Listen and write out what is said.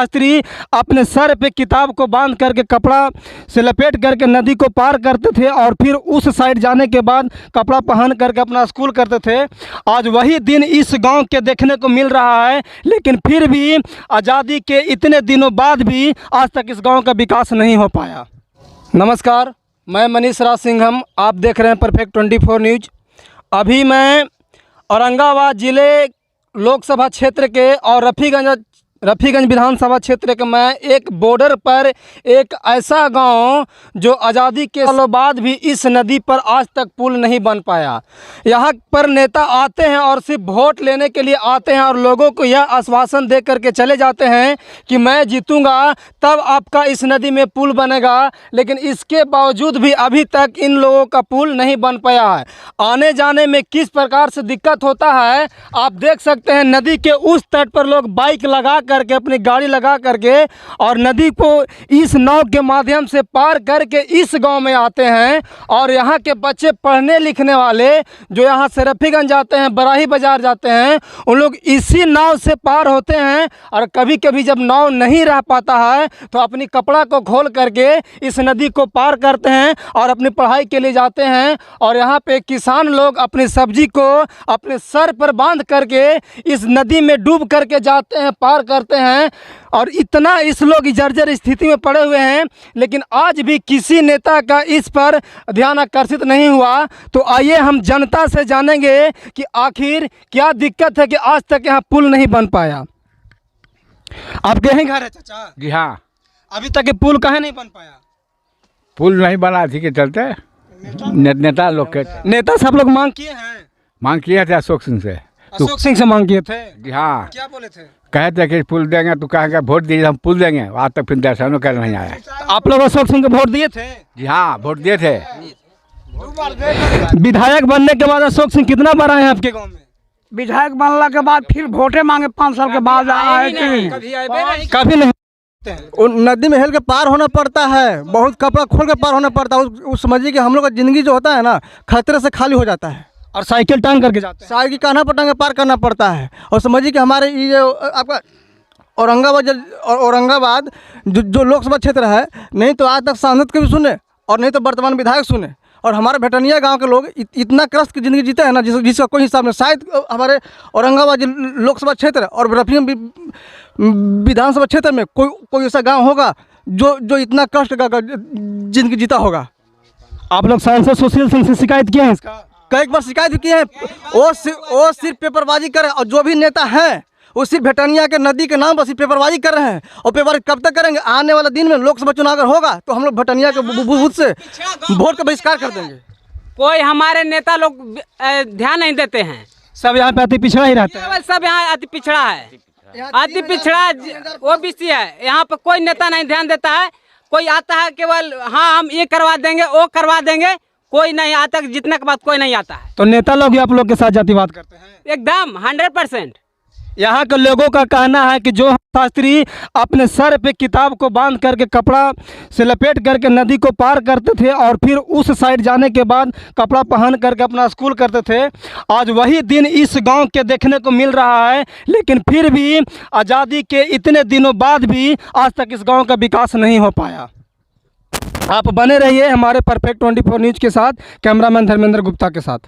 शास्त्री अपने सर पे किताब को बांध करके कपड़ा से लपेट करके नदी को पार करते थे और फिर उस साइड जाने के बाद कपड़ा पहन करके अपना स्कूल करते थे। आज वही दिन इस गांव के देखने को मिल रहा है, लेकिन फिर भी आज़ादी के इतने दिनों बाद भी आज तक इस गांव का विकास नहीं हो पाया। नमस्कार, मैं मनीष राज सिंघम, आप देख रहे हैं परफेक्ट 24 न्यूज। अभी मैं औरंगाबाद ज़िले लोकसभा क्षेत्र के और रफ़ीगंज विधानसभा क्षेत्र के मैं एक बॉर्डर पर एक ऐसा गांव जो आज़ादी के सालों बाद भी इस नदी पर आज तक पुल नहीं बन पाया। यहां पर नेता आते हैं और सिर्फ वोट लेने के लिए आते हैं और लोगों को यह आश्वासन दे करके चले जाते हैं कि मैं जीतूंगा तब आपका इस नदी में पुल बनेगा, लेकिन इसके बावजूद भी अभी तक इन लोगों का पुल नहीं बन पाया है। आने जाने में किस प्रकार से दिक्कत होता है आप देख सकते हैं। नदी के उस तट पर लोग बाइक लगा करके, अपनी गाड़ी लगा करके और नदी को इस नाव के माध्यम से पार करके इस गांव में आते हैं। और यहाँ के बच्चे पढ़ने लिखने वाले जो यहाँ से रफ़ीगंज जाते हैं, बराही बाज़ार जाते हैं, उन लोग इसी नाव से पार होते हैं। और कभी कभी जब नाव नहीं रह पाता है तो अपनी कपड़ा को खोल करके इस नदी को पार करते हैं और अपनी पढ़ाई के लिए जाते हैं। और यहाँ पे किसान लोग अपनी सब्जी को अपने सर पर बांध करके इस नदी में डूब करके जाते हैं, पार करते हैं। और इतना इस लोग जर्जर स्थिति में पड़े हुए हैं, लेकिन आज भी किसी नेता का इस पर ध्यान आकर्षित नहीं हुआ। तो आइए हम जनता से जानेंगे कि आखिर क्या दिक्कत है कि आज तक यहाँ पुल नहीं बन पाया। आपके यहीं घर है चाचा? जी हाँ। अभी तक ये पुल काहे नहीं बन पाया? पुल नहीं बना थी के चलते नेता लोग के नेता से आप लोग मांग किए हैं? मांग किए थे अशोक सिंह से। अशोक सिंह से मांग किए थे? जी हाँ। क्या बोले थे? कहे थे कि पुल देंगे, तो कहेंगे वोट दीजिए हम पुल देंगे। आज तक फिर दर्शनों कर नहीं आया। तो आप लोग अशोक सिंह को वोट दिए थे? जी हाँ, वोट दिए थे। विधायक बनने के बाद अशोक सिंह कितना बार आए हैं आपके गांव में? विधायक बनने के बाद फिर वोटे मांगे 5 साल के बाद आए थे। कभी नहीं। नदी में हेल के पार होना पड़ता है, बहुत कपड़ा खोल के पार होना पड़ता है। उस समझिए कि हम लोग का ज़िंदगी जो होता है ना, खतरे से खाली हो जाता है। और साइकिल टांग करके जाते हैं? साइकिल कान्हा पर टांग के पार करना पड़ता है। और समझिए कि हमारे ये आपका औरंगाबाद जो लोकसभा क्षेत्र है, नहीं तो आज तक सांसद के भी सुने और नहीं तो वर्तमान विधायक सुने। और हमारे भेटनिया गांव के लोग इतना कष्ट की ज़िंदगी जीते हैं ना, जिसका कोई हिसाब नहीं। शायद हमारे औरंगाबाद लोकसभा क्षेत्र और रफ़ीगंज विधानसभा क्षेत्र में कोई ऐसा गांव होगा जो इतना कष्ट का ज़िंदगी जीता होगा। आप लोग सांसद सुशील सिंह से शिकायत किए हैं इसका? कई बार शिकायत की है। वो सिर्फ पेपरबाजी कर रहे हैं। और जो भी नेता हैं वो सिर्फ भेटनिया के नदी के नाम पर सिर्फ पेपरबाजी कर रहे हैं। और पेपर कब तक करेंगे? आने वाला दिन में लोकसभा चुनाव अगर होगा तो हम लोग भेटनिया के बूथ से वोट का बहिष्कार कर देंगे। कोई हमारे नेता लोग ध्यान नहीं देते हैं। सब यहाँ पे अति पिछड़ा ही रहता है। सब यहाँ अति पिछड़ा है, अति पिछड़ा ओबीसी है। यहाँ पर कोई नेता नहीं ध्यान देता है। कोई आता है केवल हाँ हम ये करवा देंगे, वो करवा देंगे, कोई नहीं आता। जितने के बाद कोई नहीं आता है। तो नेता लोग भी आप लोग के साथ जातिवाद करते हैं? एकदम 100%। यहाँ के लोगों का कहना है कि जो शास्त्री अपने सर पे किताब को बांध करके कपड़ा से लपेट करके नदी को पार करते थे और फिर उस साइड जाने के बाद कपड़ा पहन करके अपना स्कूल करते थे, आज वही दिन इस गांव के देखने को मिल रहा है। लेकिन फिर भी आज़ादी के इतने दिनों बाद भी आज तक इस गाँव का विकास नहीं हो पाया। आप बने रहिए हमारे परफेक्ट 24 न्यूज़ के साथ। कैमरामैन धर्मेंद्र गुप्ता के साथ।